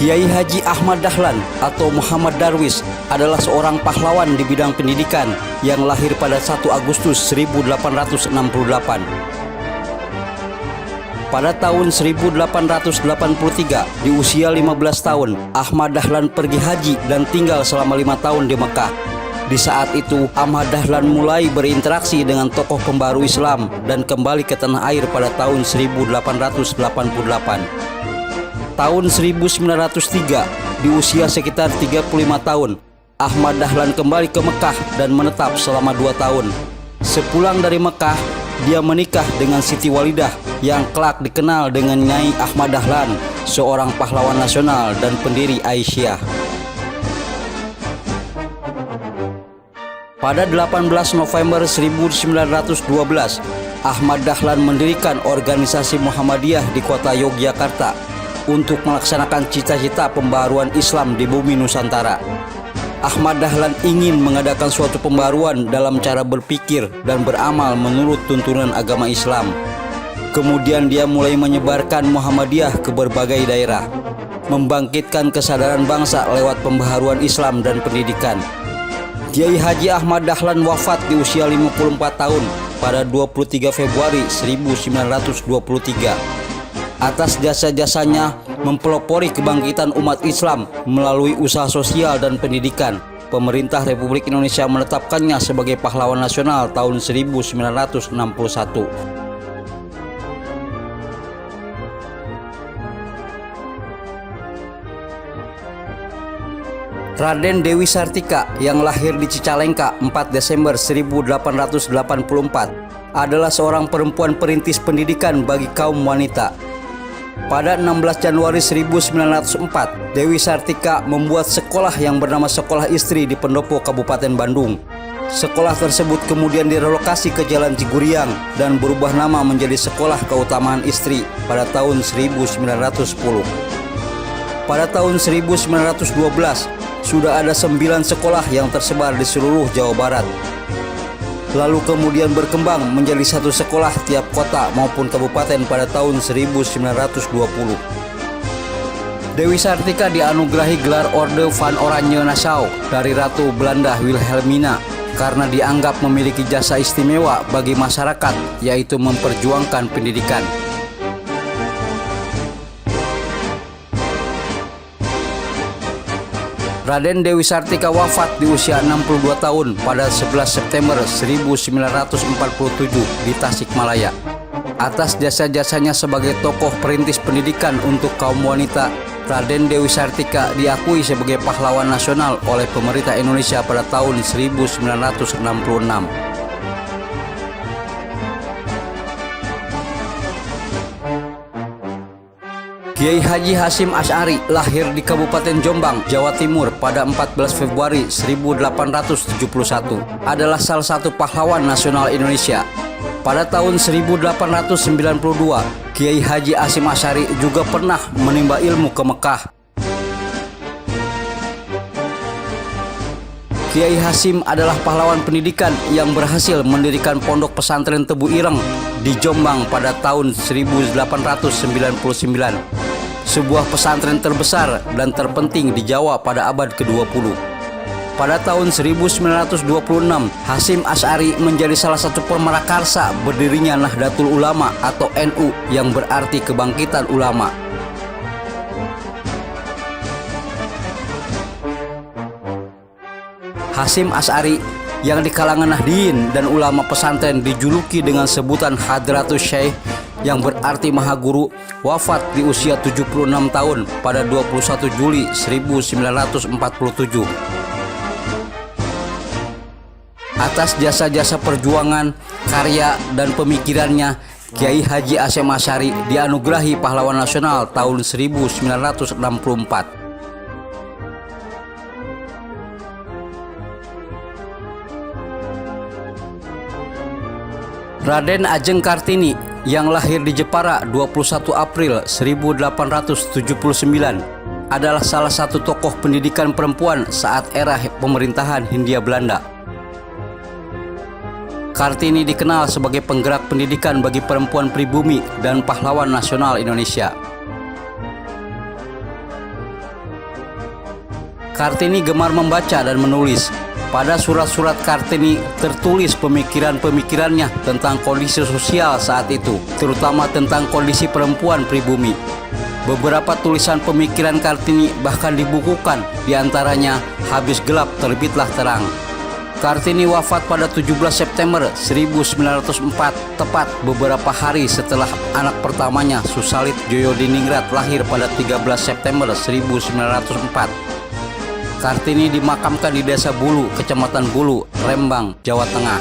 Kiai Haji Ahmad Dahlan atau Muhammad Darwis adalah seorang pahlawan di bidang pendidikan yang lahir pada 1 Agustus 1868. Pada tahun 1883, di usia 15 tahun, Ahmad Dahlan pergi haji dan tinggal selama 5 tahun di Mekah. Di saat itu, Ahmad Dahlan mulai berinteraksi dengan tokoh pembaru Islam dan kembali ke tanah air pada tahun 1888. Tahun 1903, di usia sekitar 35 tahun, Ahmad Dahlan kembali ke Mekah dan menetap selama 2 tahun. Sepulang dari Mekah, dia menikah dengan Siti Walidah yang kelak dikenal dengan Nyai Ahmad Dahlan, seorang pahlawan nasional dan pendiri Aisyah. Pada 18 November 1912, Ahmad Dahlan mendirikan organisasi Muhammadiyah di kota Yogyakarta untuk melaksanakan cita-cita pembaruan Islam di bumi Nusantara. Ahmad Dahlan ingin mengadakan suatu pembaruan dalam cara berpikir dan beramal menurut tuntunan agama Islam. Kemudian dia mulai menyebarkan Muhammadiyah ke berbagai daerah, membangkitkan kesadaran bangsa lewat pembaharuan Islam dan pendidikan. Kiai Haji Ahmad Dahlan wafat di usia 54 tahun pada 23 Februari 1923. Atas jasa-jasanya mempelopori kebangkitan umat Islam melalui usaha sosial dan pendidikan, pemerintah Republik Indonesia menetapkannya sebagai pahlawan nasional tahun 1961. Raden Dewi Sartika yang lahir di Cicalengka 4 Desember 1884 adalah seorang perempuan perintis pendidikan bagi kaum wanita. Pada 16 Januari 1904, Dewi Sartika membuat sekolah yang bernama Sekolah Istri di Pendopo, Kabupaten Bandung. Sekolah tersebut kemudian direlokasi ke Jalan Ciguriang dan berubah nama menjadi Sekolah Keutamaan Istri pada tahun 1910. Pada tahun 1912, sudah ada 9 sekolah yang tersebar di seluruh Jawa Barat. Lalu kemudian berkembang menjadi 1 sekolah tiap kota maupun kabupaten pada tahun 1920. Dewi Sartika dianugerahi gelar Orde van Oranje Nassau dari Ratu Belanda Wilhelmina karena dianggap memiliki jasa istimewa bagi masyarakat, yaitu memperjuangkan pendidikan. Raden Dewi Sartika wafat di usia 62 tahun pada 11 September 1947 di Tasikmalaya. Atas jasa-jasanya sebagai tokoh perintis pendidikan untuk kaum wanita, Raden Dewi Sartika diakui sebagai pahlawan nasional oleh pemerintah Indonesia pada tahun 1966. Kiai Haji Hasyim Asy'ari lahir di Kabupaten Jombang, Jawa Timur pada 14 Februari 1871, adalah salah satu pahlawan nasional Indonesia. Pada tahun 1892, Kiai Haji Hasyim Asy'ari juga pernah menimba ilmu ke Mekah. Kiai Hasyim adalah pahlawan pendidikan yang berhasil mendirikan Pondok Pesantren Tebu Ireng di Jombang pada tahun 1899. Sebuah pesantren terbesar dan terpenting di Jawa pada abad ke-20. Pada tahun 1926, Hasyim Asy'ari menjadi salah satu pemrakarsa berdirinya Nahdlatul Ulama atau NU yang berarti kebangkitan ulama. Hasyim Asy'ari yang di kalangan Nahdliyin dan ulama pesantren dijuluki dengan sebutan Hadratus Syekh yang berarti Maha Guru, wafat di usia 76 tahun pada 21 Juli 1947. Atas jasa-jasa perjuangan, karya, dan pemikirannya, Kiai Haji Hasyim Asy'ari dianugerahi pahlawan nasional tahun 1964. Raden Ajeng Kartini yang lahir di Jepara 21 April 1879 adalah salah satu tokoh pendidikan perempuan saat era pemerintahan Hindia Belanda. Kartini dikenal sebagai penggerak pendidikan bagi perempuan pribumi dan pahlawan nasional Indonesia. Kartini gemar membaca dan menulis. Pada surat-surat Kartini tertulis pemikiran-pemikirannya tentang kondisi sosial saat itu, terutama tentang kondisi perempuan pribumi. Beberapa tulisan pemikiran Kartini bahkan dibukukan, diantaranya Habis Gelap Terbitlah Terang. Kartini wafat pada 17 September 1904, tepat beberapa hari setelah anak pertamanya Susalit Djosodiningrat lahir pada 13 September 1904. Kartini dimakamkan di Desa Bulu, Kecamatan Bulu, Rembang, Jawa Tengah.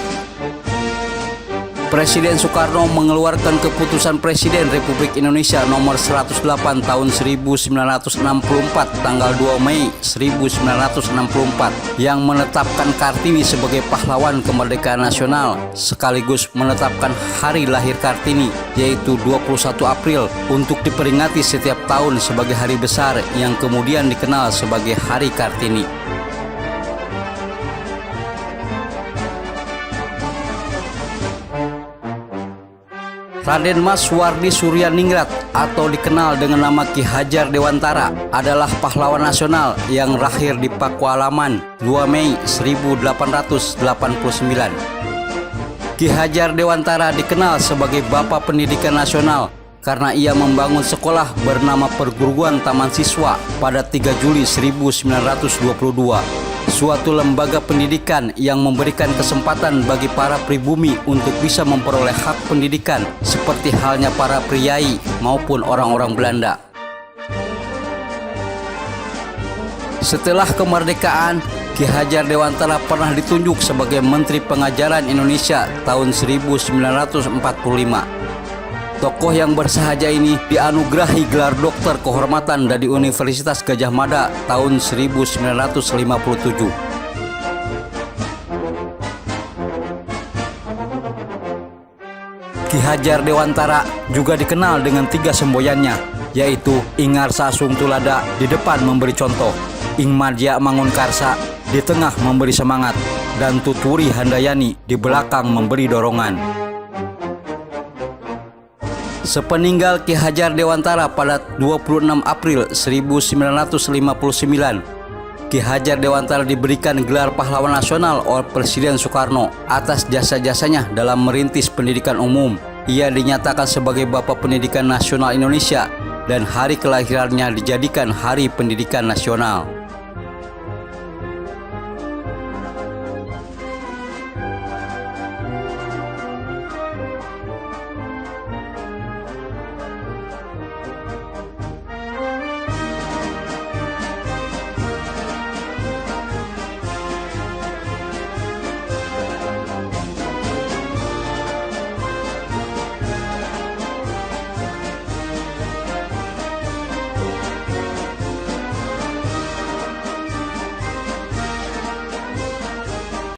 Presiden Soekarno mengeluarkan Keputusan Presiden Republik Indonesia Nomor 108 Tahun 1964 tanggal 2 Mei 1964 yang menetapkan Kartini sebagai pahlawan kemerdekaan nasional, sekaligus menetapkan hari lahir Kartini, yaitu 21 April, untuk diperingati setiap tahun sebagai hari besar yang kemudian dikenal sebagai Hari Kartini. Raden Mas Wardi Suryaningrat atau dikenal dengan nama Ki Hajar Dewantara adalah pahlawan nasional yang lahir di Pakualaman 2 Mei 1889. Ki Hajar Dewantara dikenal sebagai Bapak Pendidikan Nasional karena ia membangun sekolah bernama Perguruan Taman Siswa pada 3 Juli 1922. Suatu lembaga pendidikan yang memberikan kesempatan bagi para pribumi untuk bisa memperoleh hak pendidikan seperti halnya para priai maupun orang-orang Belanda. Setelah kemerdekaan, Ki Hajar Dewantara pernah ditunjuk sebagai Menteri Pengajaran Indonesia tahun 1945. Tokoh yang bersahaja ini dianugerahi gelar doktor kehormatan dari Universitas Gadjah Mada tahun 1957. Ki Hajar Dewantara juga dikenal dengan 3 semboyannya, yaitu Ingar Sasung Tulada di depan memberi contoh, Ing Madya Mangunkarsa di tengah memberi semangat, dan Tuturi Handayani di belakang memberi dorongan. Sepeninggal Ki Hajar Dewantara pada 26 April 1959, Ki Hajar Dewantara diberikan gelar pahlawan nasional oleh Presiden Soekarno atas jasa-jasanya dalam merintis pendidikan umum. Ia dinyatakan sebagai Bapak Pendidikan Nasional Indonesia dan hari kelahirannya dijadikan Hari Pendidikan Nasional.